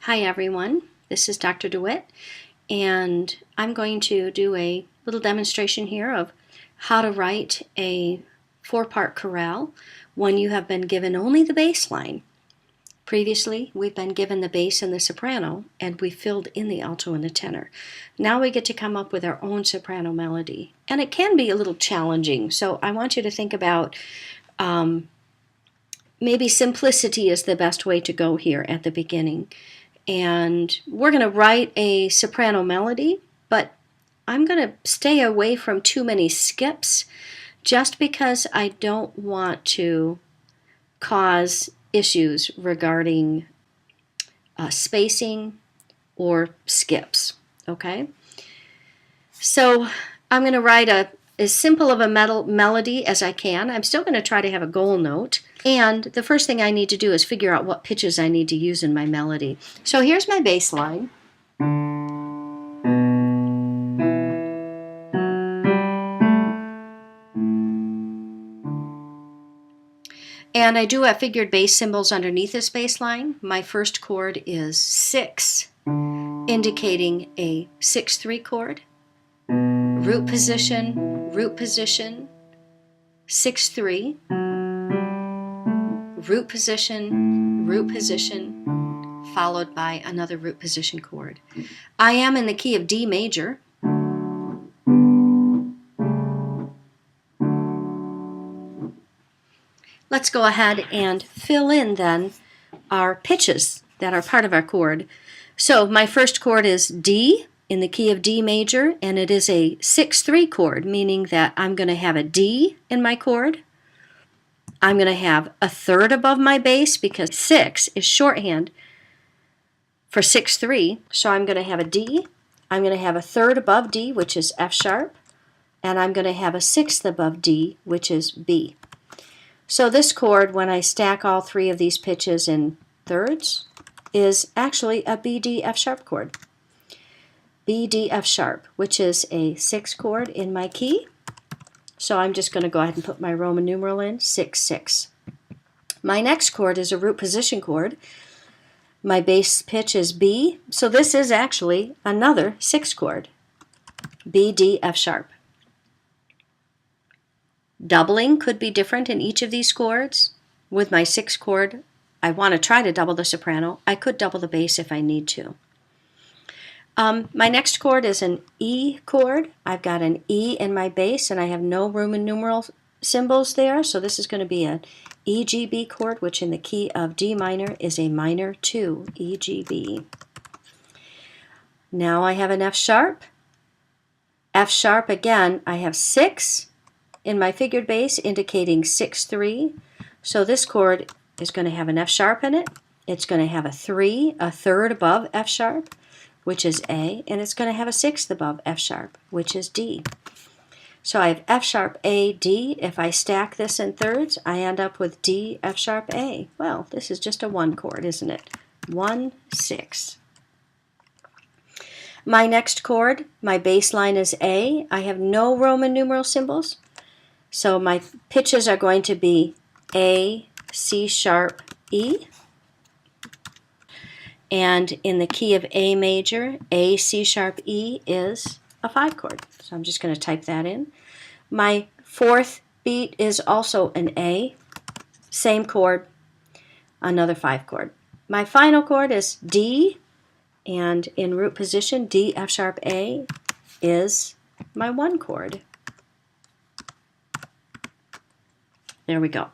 Hi everyone, this is Dr. DeWitt, and I'm going to do a little demonstration here of how to write a four-part chorale when you have been given only the bass line. Previously, we've been given the bass and the soprano, and we filled in the alto and the tenor. Now we get to come up with our own soprano melody, and it can be a little challenging, so I want you to think about maybe simplicity is the best way to go here at the beginning. And we're going to write a soprano melody, but I'm going to stay away from too many skips just because I don't want to cause issues regarding spacing or skips, okay? So I'm going to write as simple of a melody as I can. I'm still going to try to have a goal note. And the first thing I need to do is figure out what pitches I need to use in my melody. So here's my bass line. And I do have figured bass symbols underneath this bass line. My first chord is 6, indicating a 6-3 chord. Root position, 6-3. Root position, followed by another root position chord. I am in the key of D major. Let's go ahead and fill in then our pitches that are part of our chord. So my first chord is D in the key of D major, and it is a 6-3 chord, meaning that I'm going to have a D in my chord. I'm going to have a third above my bass because 6 is shorthand for 6-3. So I'm going to have a D. I'm going to have a third above D, which is F sharp. And I'm going to have a sixth above D, which is B. So this chord, when I stack all three of these pitches in thirds, is actually a B, D, F sharp chord. B, D, F sharp, which is a 6 chord in my key. So I'm just going to go ahead and put my Roman numeral in, 6-6. My next chord is a root position chord. My bass pitch is B, so this is actually another 6 chord, B, D, F sharp. Doubling could be different in each of these chords. With my 6 chord, I want to try to double the soprano. I could double the bass if I need to. My next chord is an E chord. I've got an E in my bass, and I have no Roman numeral symbols there, so this is going to be an E, G, B chord, which in the key of D minor is a minor 2, E, G, B. Now I have an F sharp. F sharp again, I have 6 in my figured bass, indicating 6-3. So this chord is going to have an F sharp in it. It's going to have a 3, a third above F sharp, which is A, and it's going to have a sixth above F sharp, which is D. So I have F sharp, A, D. If I stack this in thirds, I end up with D, F sharp, A. Well, this is just a 1 chord, isn't it? 1-6. My next chord, my bass line is A. I have no Roman numeral symbols, so my pitches are going to be A, C sharp, E. And in the key of A major, A, C sharp, E is a 5 chord. So I'm just going to type that in. My fourth beat is also an A, same chord, another 5 chord. My final chord is D, and in root position, D, F sharp, A is my 1 chord. There we go.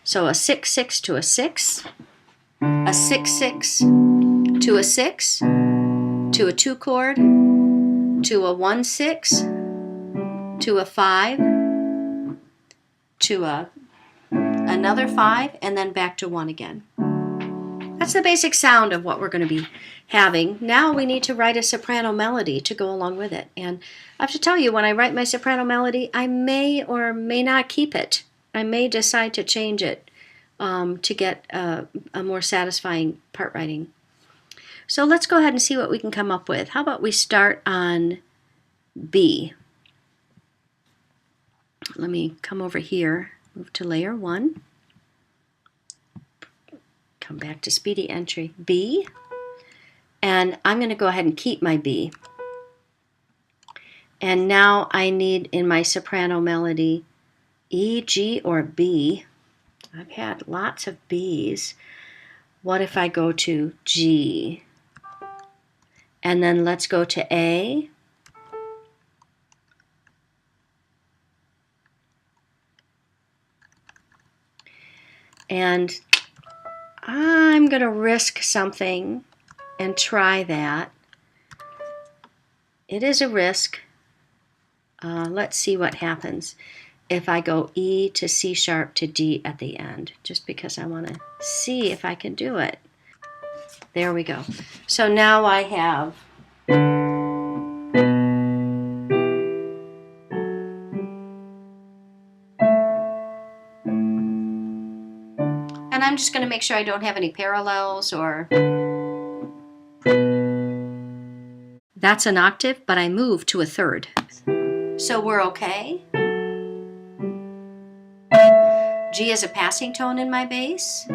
So a 6-6 to a 6, a 6-6 to a 6, to a 2 chord, to a 1-6, to a 5, to another 5, and then back to 1 again. That's the basic sound of what we're going to be having. Now we need to write a soprano melody to go along with it. And I have to tell you, when I write my soprano melody, I may or may not keep it. I may decide to change it to get a more satisfying part writing. So let's go ahead and see what we can come up with. How about we start on B? Let me come over here, move to layer 1. Come back to speedy entry B. And I'm going to go ahead and keep my B. And now I need in my soprano melody E, G, or B. I've had lots of B's. What if I go to G? And then let's go to A. And I'm going to risk something and try that. It is a risk. Let's see what happens if I go E to C sharp to D at the end, just because I want to see if I can do it. There we go. So now I have and I'm just going to make sure I don't have any parallels or that's an octave, but I move to a third. So we're okay. G is a passing tone in my bass.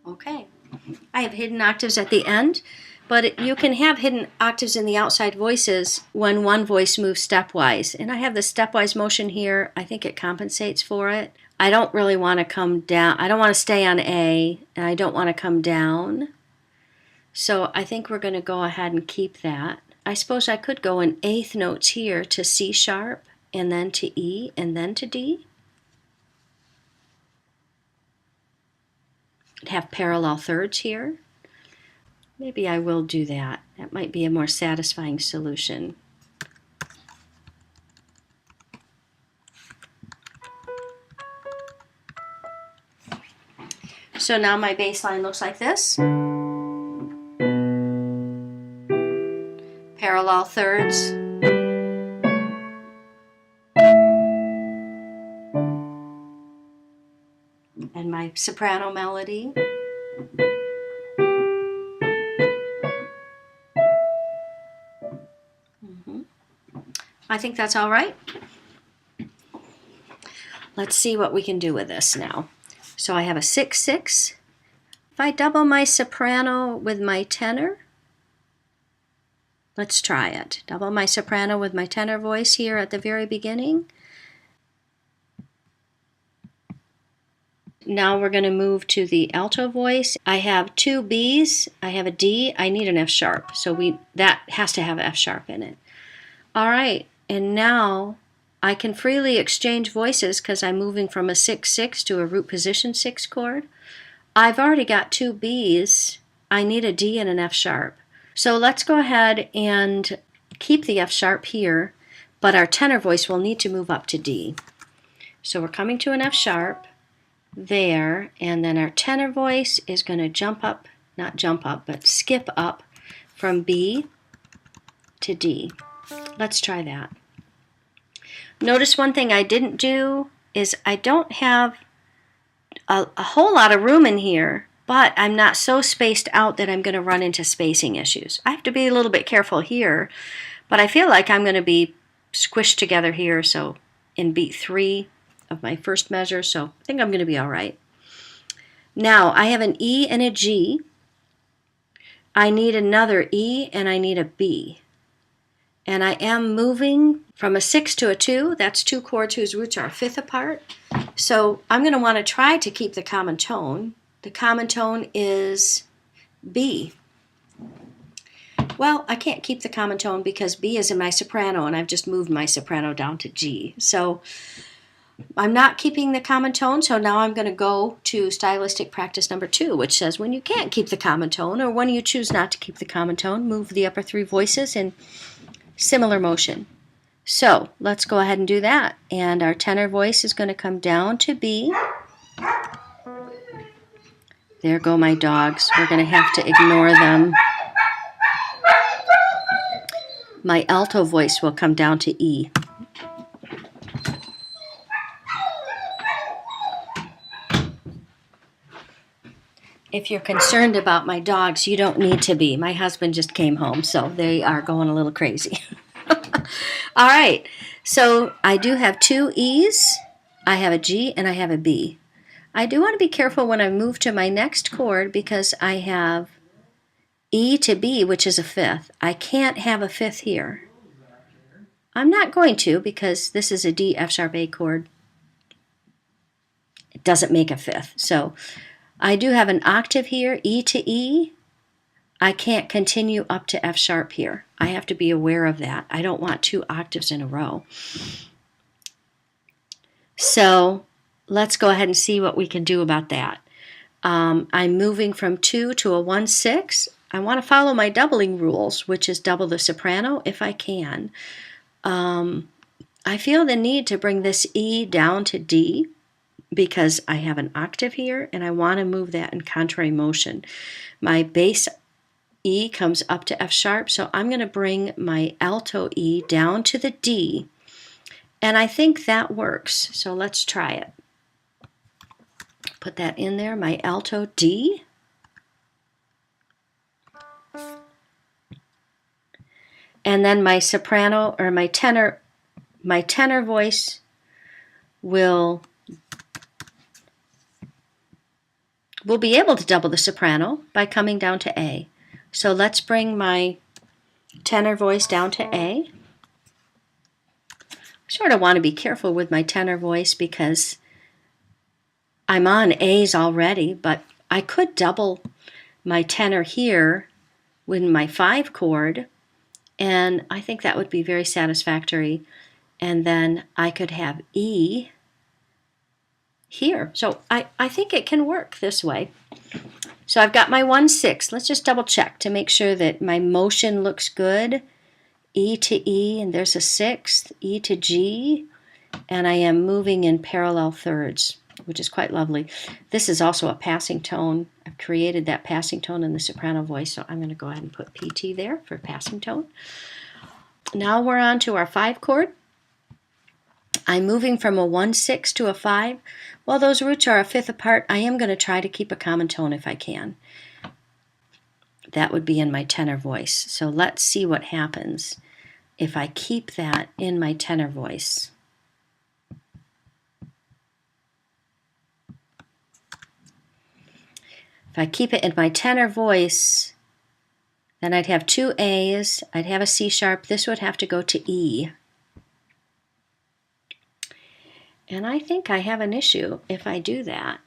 Okay. I have hidden octaves at the end, but you can have hidden octaves in the outside voices when one voice moves stepwise. And I have the stepwise motion here. I think it compensates for it. I don't really want to come down. I don't want to stay on A, and I don't want to come down. So I think we're going to go ahead and keep that. I suppose I could go in eighth notes here to C sharp, and then to E, and then to D. Have parallel thirds here. Maybe I will do that. That might be a more satisfying solution. So now my bass line looks like this. Parallel thirds. And my soprano melody. I think that's all right. Let's see what we can do with this now. So I have a 6/6. If I double my soprano with my tenor, let's try it. Double my soprano with my tenor voice here at the very beginning. Now we're going to move to the alto voice. I have two B's, I have a D, I need an F sharp. So that has to have F sharp in it. All right, and now I can freely exchange voices because I'm moving from a 6/6 to a root position 6 chord. I've already got two B's. I need a D and an F sharp. So let's go ahead and keep the F sharp here, but our tenor voice will need to move up to D. So we're coming to an F sharp there, and then our tenor voice is going to jump up, not jump up, but skip up from B to D. Let's try that. Notice one thing I didn't do is I don't have a whole lot of room in here, but I'm not so spaced out that I'm going to run into spacing issues. I have to be a little bit careful here, but I feel like I'm going to be squished together here, so in beat 3 of my first measure, so I think I'm going to be all right. Now I have an E and a G. I need another E and I need a B. And I am moving from a 6 to a 2. That's two chords whose roots are a fifth apart. So I'm going to want to try to keep the common tone. The common tone is B. Well, I can't keep the common tone because B is in my soprano and I've just moved my soprano down to G. So I'm not keeping the common tone, so now I'm going to go to stylistic practice number 2, which says when you can't keep the common tone or when you choose not to keep the common tone, move the upper 3 voices in similar motion. So let's go ahead and do that. And our tenor voice is going to come down to B. There go my dogs. We're going to have to ignore them. My alto voice will come down to E. If you're concerned about my dogs, you don't need to be. My husband just came home, so they are going a little crazy. All right, so I do have two E's, I have a G, and I have a B. I do want to be careful when I move to my next chord because I have E to B, which is a fifth. I can't have a fifth here. I'm not going to because this is a D, F sharp, A chord. It doesn't make a fifth. So I do have an octave here, E to E. I can't continue up to F sharp here. I have to be aware of that. I don't want 2 octaves in a row. So let's go ahead and see what we can do about that. I'm moving from 2 to a 1-6. I want to follow my doubling rules, which is double the soprano if I can. I feel the need to bring this E down to D because I have an octave here and I want to move that in contrary motion. My bass E comes up to F sharp, so I'm going to bring my alto E down to the D, and I think that works. So let's try it. Put that in there, my alto D. And then my soprano or my tenor voice will be able to double the soprano by coming down to A. So let's bring my tenor voice down to A. I sort of want to be careful with my tenor voice because I'm on A's already, but I could double my tenor here with my 5 chord, and I think that would be very satisfactory. And then I could have E here. So I think it can work this way. So I've got my 1-6. Let's just double check to make sure that my motion looks good. E to E, and there's a 6th, E to G, and I am moving in parallel thirds, which is quite lovely. This is also a passing tone. I've created that passing tone in the soprano voice, so I'm going to go ahead and put PT there for passing tone. Now we're on to our 5 chord. I'm moving from a 1-6 to a 5. While those roots are a fifth apart, I am going to try to keep a common tone if I can. That would be in my tenor voice. So let's see what happens if I keep that in my tenor voice. If I keep it in my tenor voice, then I'd have 2 A's, I'd have a C sharp, this would have to go to E. And I think I have an issue if I do that.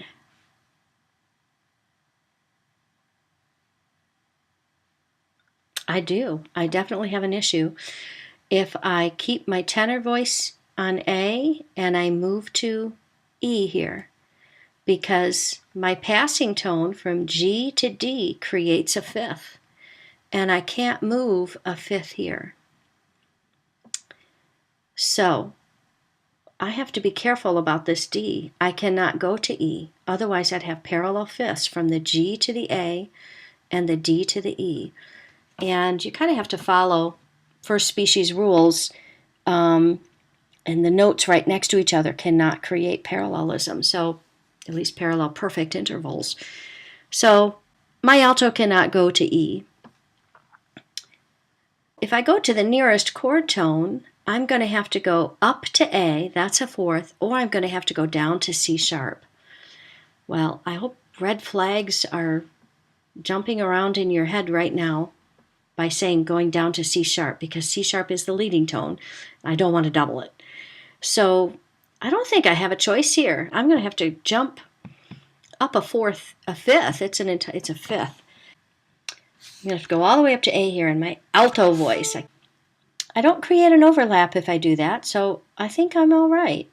I do. I definitely have an issue. If I keep my tenor voice on A and I move to E here, because my passing tone from G to D creates a fifth, and I can't move a fifth here. So I have to be careful about this D. I cannot go to E, otherwise I'd have parallel fifths from the G to the A and the D to the E. And you kind of have to follow first species rules, and the notes right next to each other cannot create parallelism, so at least parallel perfect intervals. So my alto cannot go to E. If I go to the nearest chord tone, I'm going to have to go up to A, that's a fourth, or I'm going to have to go down to C sharp. Well, I hope red flags are jumping around in your head right now by saying going down to C sharp, because C sharp is the leading tone. I don't want to double it. So I don't think I have a choice here. I'm going to have to jump up a fifth. It's a fifth. I'm going to have to go all the way up to A here in my alto voice. I don't create an overlap if I do that, so I think I'm all right.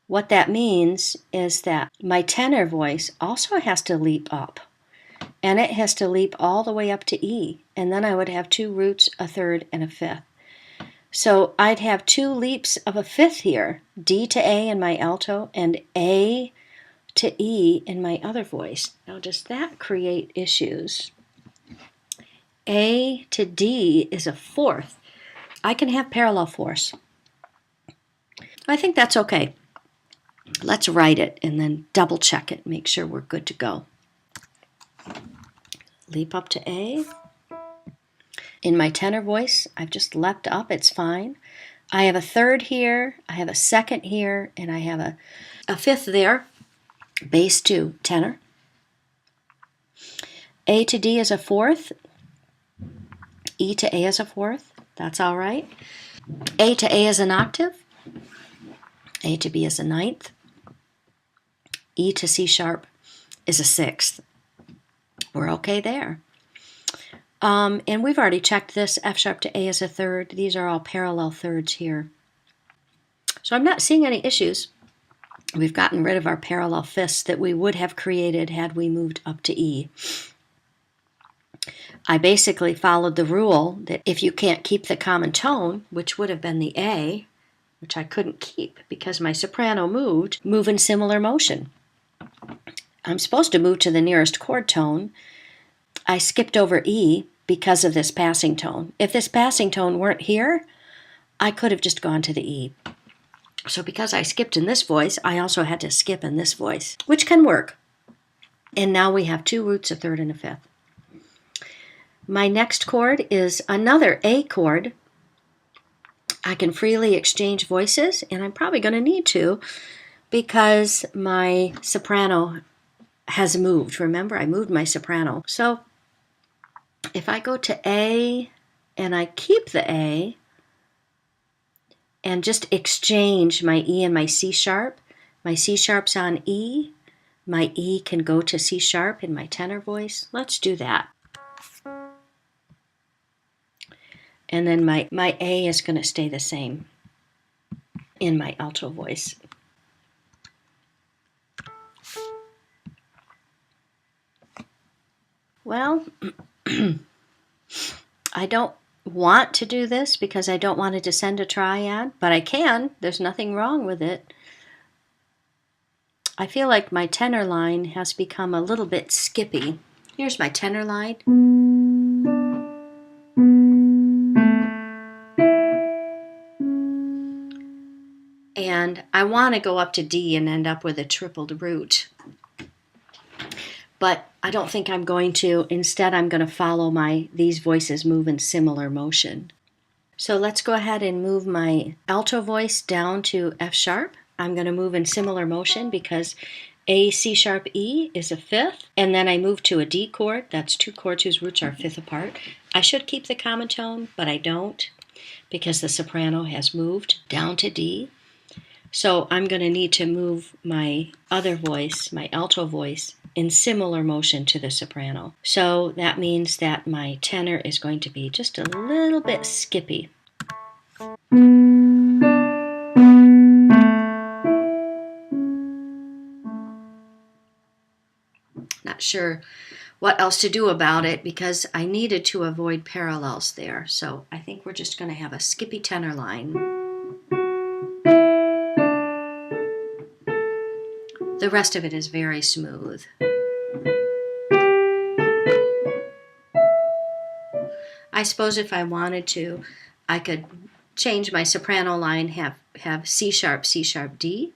What that means is that my tenor voice also has to leap up, and it has to leap all the way up to E, and then I would have 2 roots, a third, and a fifth. So I'd have 2 leaps of a fifth here, D to A in my alto and A to E in my other voice. Now does that create issues? A to D is a fourth. I can have parallel fourths. I think that's okay. Let's write it and then double check it, make sure we're good to go. Leap up to A. In my tenor voice, I've just leapt up, it's fine. I have a third here, I have a second here, and I have a fifth there. bass to tenor. A to D is a fourth. E to A is a fourth. That's all right. A to A is an octave. A to B is a ninth. E to C sharp is a sixth. We're okay there. And we've already checked this. F sharp to A is a third. These are all parallel thirds here. So I'm not seeing any issues. We've gotten rid of our parallel fifths that we would have created had we moved up to E. I basically followed the rule that if you can't keep the common tone, which would have been the A, which I couldn't keep because my soprano moved, move in similar motion. I'm supposed to move to the nearest chord tone. I skipped over E because of this passing tone. If this passing tone weren't here, I could have just gone to the E. So because I skipped in this voice, I also had to skip in this voice, which can work. And now we have two roots, a third, and a fifth. My next chord is another A chord. I can freely exchange voices, and I'm probably going to need to because my soprano has moved. Remember, I moved my soprano. So if I go to A and I keep the A and just exchange my E and my C sharp sharp's on E, my E can go to C sharp in my tenor voice. Let's do that. And then my A is going to stay the same in my alto voice. Well, I don't want to do this because I don't want to descend a triad, but I can. There's nothing wrong with it. I feel like my tenor line has become a little bit skippy. Here's my tenor line. And I want to go up to D and end up with a tripled root. But I don't think I'm going to. Instead, I'm going to follow these voices move in similar motion. So let's go ahead and move my alto voice down to F sharp. I'm going to move in similar motion because A, C sharp, E is a fifth. And then I move to a D chord. That's two chords whose roots are fifth apart. I should keep the common tone, but I don't because the soprano has moved down to D. So I'm going to need to move my other voice, my alto voice, in similar motion to the soprano. So that means that my tenor is going to be just a little bit skippy. Not sure what else to do about it because I needed to avoid parallels there. So I think we're just going to have a skippy tenor line. The rest of it is very smooth. I suppose if I wanted to, I could change my soprano line, have C sharp, D,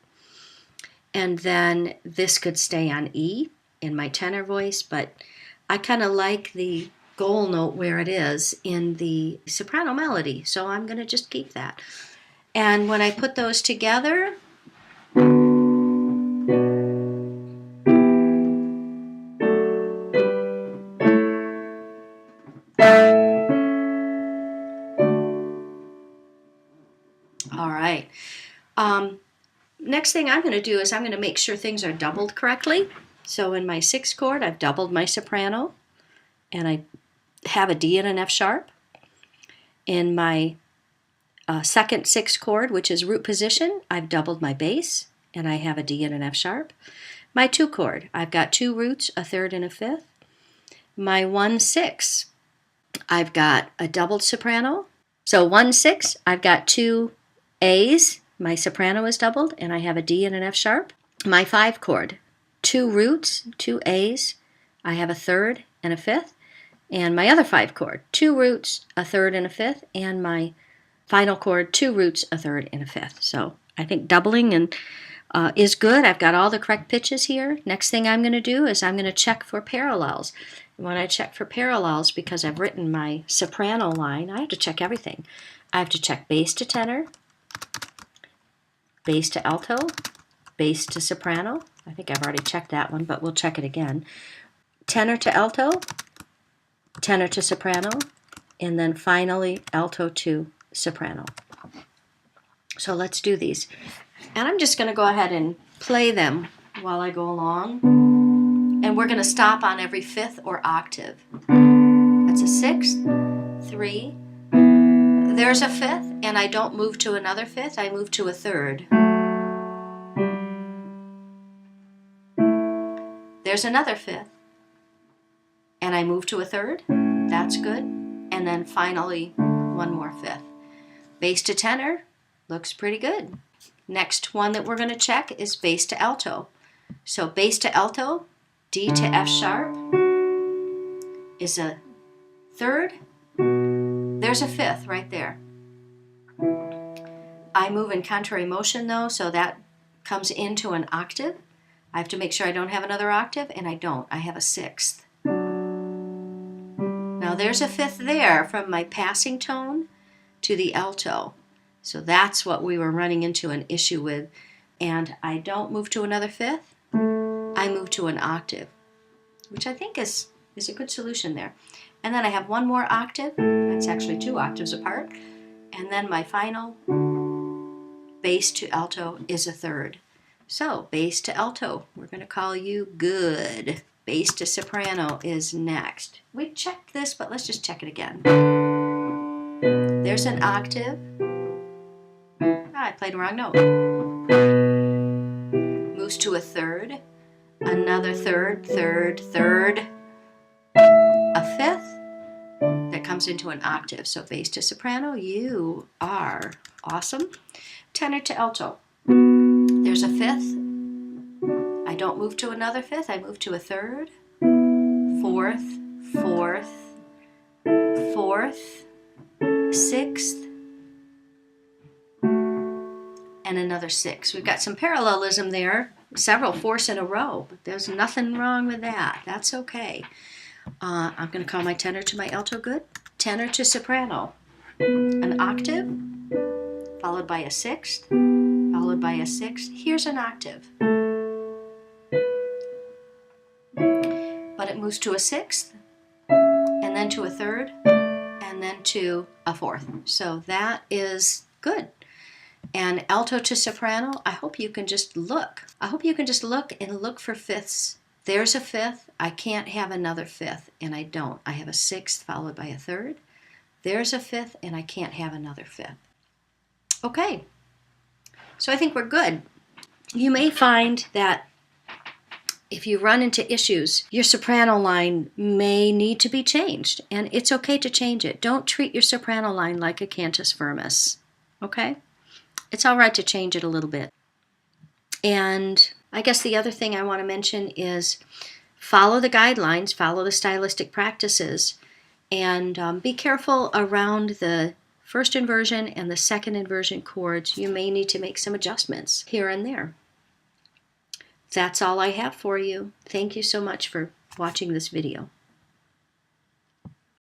and then this could stay on E in my tenor voice, but I kind of like the goal note where it is in the soprano melody, so I'm going to just keep that. And when I put those together, all right. Next thing I'm going to do is I'm going to make sure things are doubled correctly. So in my sixth chord, I've doubled my soprano, and I have a D and an F sharp. In my second sixth chord, which is root position, I've doubled my bass, and I have a D and an F sharp. My two chord, I've got two roots, a third and a fifth. My 1/6, I've got a doubled soprano. So 1/6, I've got two A's. My soprano is doubled, and I have a D and an F sharp. My 5 chord, two roots, two A's. I have a third and a fifth. And my other 5 chord, two roots, a third and a fifth. And my final chord, two roots, a third and a fifth. So I think doubling is good. I've got all the correct pitches here. Next thing I'm going to do is I'm going to check for parallels. And when I check for parallels, because I've written my soprano line, I have to check everything. I have to check bass to tenor, bass to alto, bass to soprano. I think I've already checked that one, but we'll check it again. Tenor to alto, tenor to soprano, and then finally alto to soprano. So let's do these. And I'm just going to go ahead and play them while I go along. And we're going to stop on every fifth or octave. That's a sixth, 3. There's a fifth, and I don't move to another fifth, I move to a third. There's another fifth, and I move to a third. That's good. And then finally, one more fifth. Bass to tenor looks pretty good. Next one that we're going to check is bass to alto. So bass to alto, D to F sharp is a third. There's a fifth right there. I move in contrary motion though, so that comes into an octave. I have to make sure I don't have another octave, and I don't. I have a sixth. Now there's a fifth there from my passing tone to the alto. So that's what we were running into an issue with. And I don't move to another fifth. I move to an octave, which I think is a good solution there. And then I have one more octave. That's actually 2 octaves apart. And then my final bass to alto is a third. So bass to alto, we're going to call you good. Bass to soprano is next. We checked this, but let's just check it again. There's an octave. I played a wrong note. Moves to a third, another third, third, third, a fifth that comes into an octave. So bass to soprano, you are awesome. Tenor to alto. There's a fifth. I don't move to another fifth. I move to a third, fourth, fourth, fourth, sixth, and another six. We've got some parallelism there, several fourths in a row, but there's nothing wrong with that. That's okay. I'm going to call my tenor to my alto good. Tenor to soprano. An octave, followed by a sixth, followed by a sixth. Here's an octave. But it moves to a sixth, and then to a third, and then to a fourth. So that is good. And alto to soprano, I hope you can just look. I hope you can just look and look for fifths. There's a fifth. I can't have another fifth, and I don't. I have a sixth followed by a third. There's a fifth, and I can't have another fifth. Okay, so I think we're good. You may find that if you run into issues, your soprano line may need to be changed, and it's okay to change it. Don't treat your soprano line like a cantus firmus, okay? It's all right to change it a little bit. And I guess the other thing I want to mention is follow the guidelines, follow the stylistic practices, and be careful around the first inversion and the second inversion chords. You may need to make some adjustments here and there. That's all I have for you. Thank you so much for watching this video.